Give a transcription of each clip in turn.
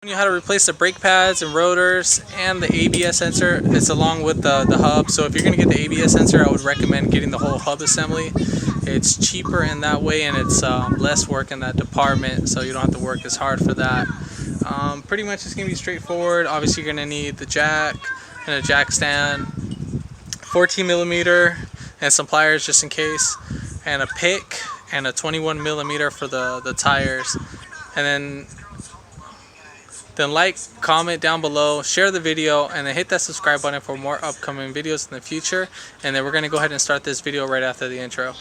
You how to replace the brake pads and rotors and the ABS sensor. It's along with the hub. So if you're going to get the ABS sensor, I would recommend getting the whole hub assembly. It's cheaper in that way, and it's less work in that department, so you don't have to work as hard for that. Pretty much it's going to be straightforward. Obviously you're going to need the jack and a jack stand, 14mm and some pliers just in case, and a pick and a 21mm for the tires. And then like, comment down below, share the video, and then hit that subscribe button for more upcoming videos in the future. And then we're going to go ahead and start this video right after the intro.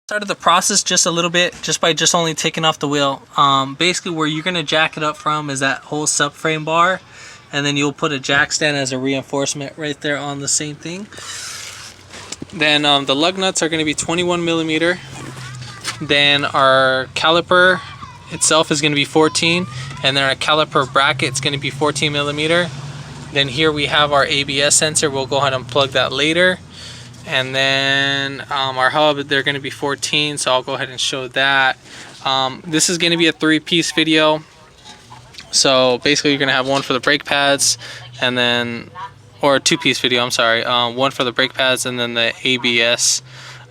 Started the process just a little bit just by only taking off the wheel. Basically where you're going to jack it up from is that whole subframe bar. And then you'll put a jack stand as a reinforcement right there on the same thing. Then the lug nuts are going to be 21mm. Then our caliper itself is going to be 14, and then our caliper bracket is going to be 14mm. Then here we have our ABS sensor. We'll go ahead and plug that later. And then our hub, they're going to be 14, so I'll go ahead and show that. This is going to be a 3-piece video. So basically you're going to have one for the brake pads, and then, or a 2-piece video, I'm sorry. One for the brake pads and then the ABS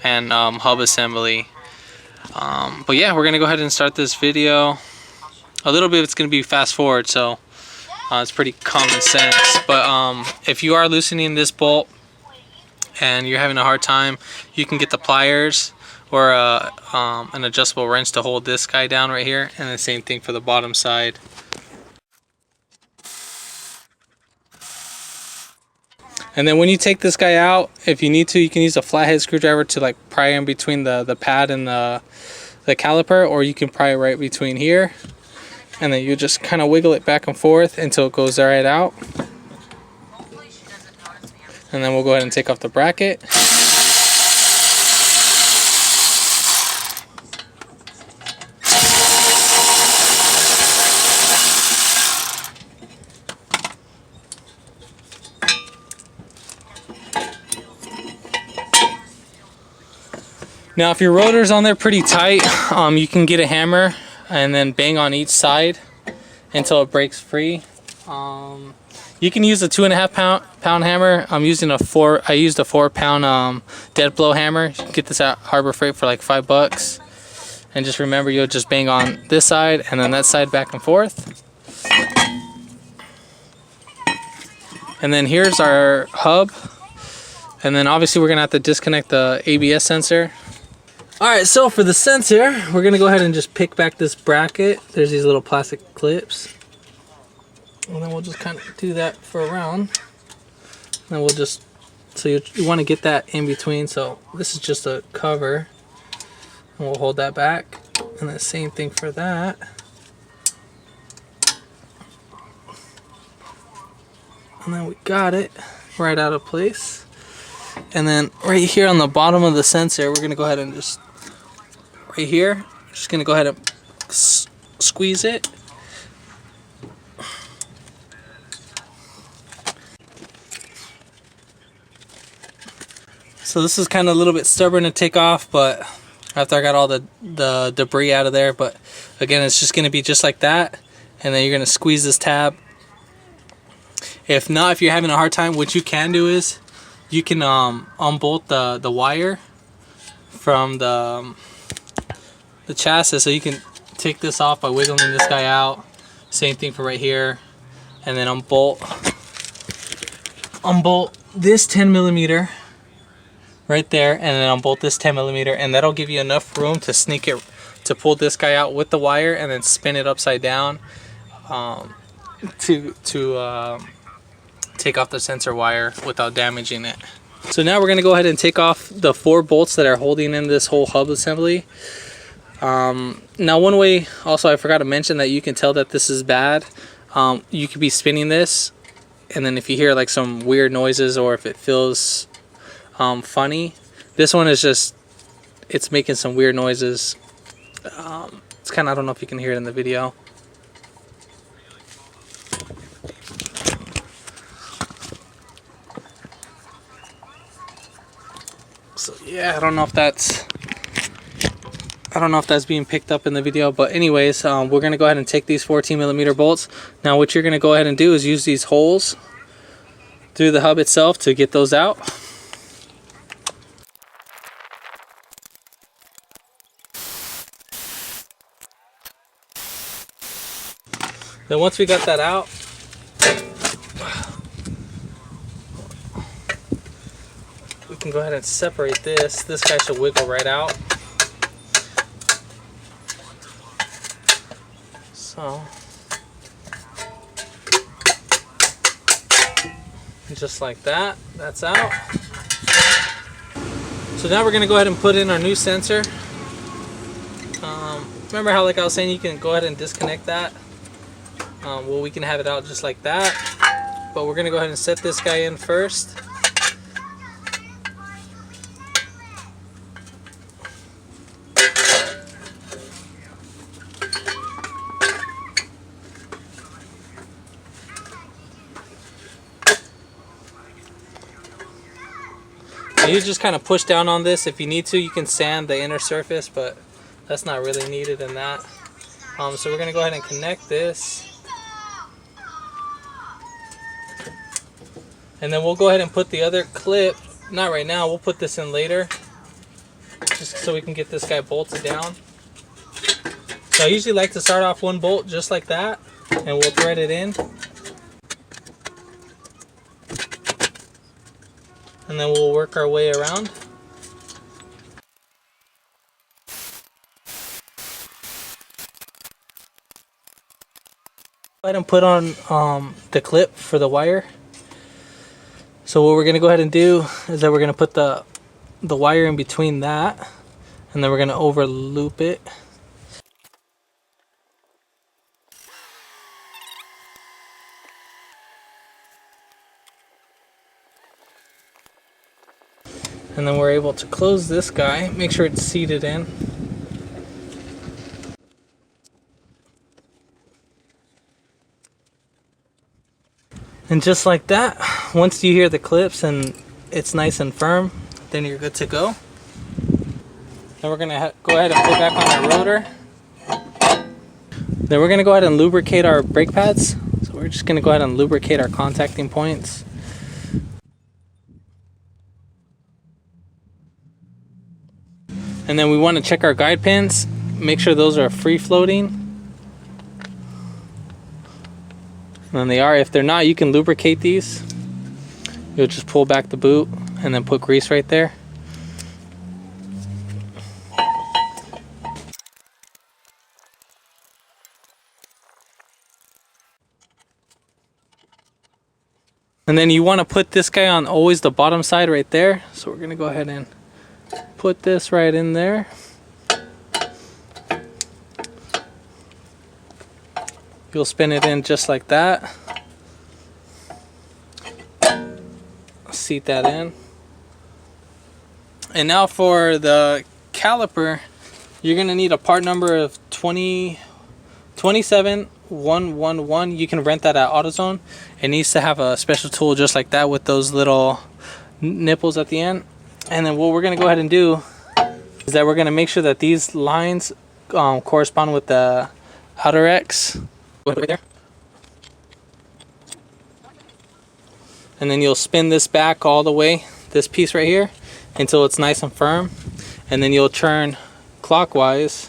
and hub assembly. But yeah, we're going to go ahead and start this video. A little bit it's going to be fast forward, so it's pretty common sense. But if you are loosening this bolt and you're having a hard time, you can get the pliers or an adjustable wrench to hold this guy down right here, and the same thing for the bottom side. And then when you take this guy out, if you need to, you can use a flathead screwdriver to like pry in between the pad and the caliper, or you can pry right between here, and then you just kind of wiggle it back and forth until it goes right out. And then we'll go ahead and take off the bracket. Now if your rotor's on there pretty tight, you can get a hammer and then bang on each side until it breaks free. You can use a 2.5 pound hammer. I used a 4-pound dead blow hammer. You can get this at Harbor Freight for like $5. And just remember, you'll just bang on this side and then that side back and forth. And then here's our hub. And then obviously we're gonna have to disconnect the ABS sensor. Alright, so for the sensor, we're going to go ahead and just pick back this bracket. There's these little plastic clips. And then we'll just kind of do that for a round. And we'll just, so you want to get that in between. So this is just a cover. And we'll hold that back. And the same thing for that. And then we got it right out of place. And then right here on the bottom of the sensor, we're going to go ahead and just, right here, just going to go ahead and squeeze it. So this is kind of a little bit stubborn to take off, but after I got all the debris out of there. But again, it's just going to be just like that. And then you're going to squeeze this tab. If not, if you're having a hard time, what you can do is you can unbolt the wire from the chassis, so you can take this off by wiggling this guy out. Same thing for right here, and then unbolt this 10mm right there, and then unbolt this 10mm, and that'll give you enough room to sneak it, to pull this guy out with the wire and then spin it upside down to take off the sensor wire without damaging it. So now we're going to go ahead and take off the 4 bolts that are holding in this whole hub assembly. Now one way also I forgot to mention that you can tell that this is bad. You could be spinning this, and then if you hear like some weird noises or if it feels funny, this one is just, it's making some weird noises. It's kind of, I don't know if you can hear it in the video. So yeah, I don't know if that's being picked up in the video, but anyways, we're gonna go ahead and take these 14mm bolts. Now what you're gonna go ahead and do is use these holes through the hub itself to get those out. Then once we got that out, we can go ahead and separate this. This guy should wiggle right out. So, just like that, that's out. So now we're gonna go ahead and put in our new sensor. Remember how, like I was saying, you can go ahead and disconnect that? Well, we can have it out just like that, but we're gonna go ahead and set this guy in first. You just kind of push down on this. If you need to, you can sand the inner surface, but that's not really needed in that. So we're gonna go ahead and connect this. And then we'll go ahead and put the other clip, not right now, we'll put this in later, just so we can get this guy bolted down. So I usually like to start off one bolt just like that, and we'll thread it in. And then we'll work our way around. Go ahead and put on the clip for the wire. So what we're gonna go ahead and do is that we're gonna put the wire in between that, and then we're gonna over loop it. And then we're able to close this guy, make sure it's seated in. And just like that, once you hear the clips and it's nice and firm, then you're good to go. Then we're gonna go ahead and put back on our rotor. Then we're gonna go ahead and lubricate our brake pads. So we're just gonna go ahead and lubricate our contacting points. And then we want to check our guide pins, make sure those are free floating. And they are. If they're not, you can lubricate these. You'll just pull back the boot and then put grease right there. And then you want to put this guy on always the bottom side right there. So we're going to go ahead and put this right in there. You'll spin it in just like that. Seat that in. And now for the caliper, you're going to need a part number of 27111. You can rent that at AutoZone. It needs to have a special tool just like that with those little nipples at the end. And then what we're going to go ahead and do is that we're going to make sure that these lines correspond with the outer X. Right there. And then you'll spin this back all the way, this piece right here, until it's nice and firm. And then you'll turn clockwise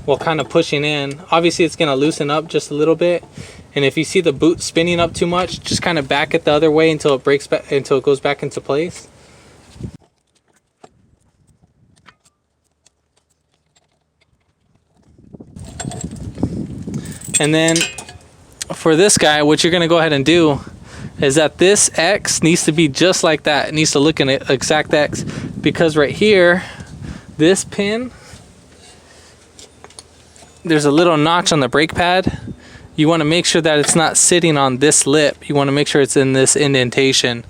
while kind of pushing in. Obviously it's going to loosen up just a little bit. And if you see the boot spinning up too much, just kind of back it the other way until it breaks back, until it goes back into place. And then for this guy, what you're going to go ahead and do is that this X needs to be just like that. It needs to look in an exact X, because right here, this pin, there's a little notch on the brake pad. You want to make sure that it's not sitting on this lip. You want to make sure it's in this indentation.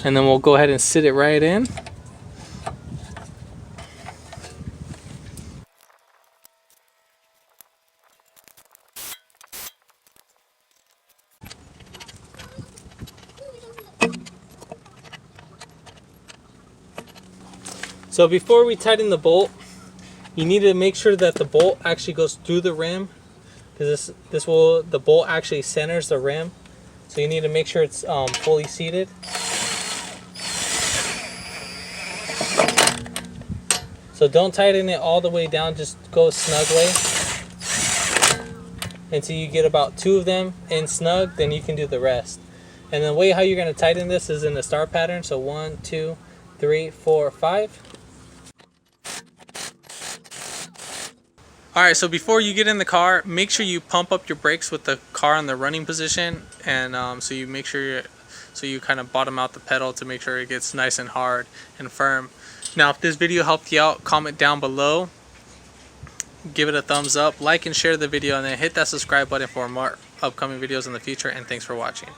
And then we'll go ahead and sit it right in. So before we tighten the bolt, you need to make sure that the bolt actually goes through the rim, because the bolt actually centers the rim. So you need to make sure it's fully seated. So don't tighten it all the way down, just go snugly until you get about 2 of them in snug, then you can do the rest. And the way how you're going to tighten this is in the star pattern. So 1, 2, 3, 4, 5. Alright, so before you get in the car, make sure you pump up your brakes with the car in the running position, and so you make sure you kind of bottom out the pedal to make sure it gets nice and hard and firm. Now, if this video helped you out, comment down below, give it a thumbs up, like and share the video, and then hit that subscribe button for more upcoming videos in the future, and thanks for watching.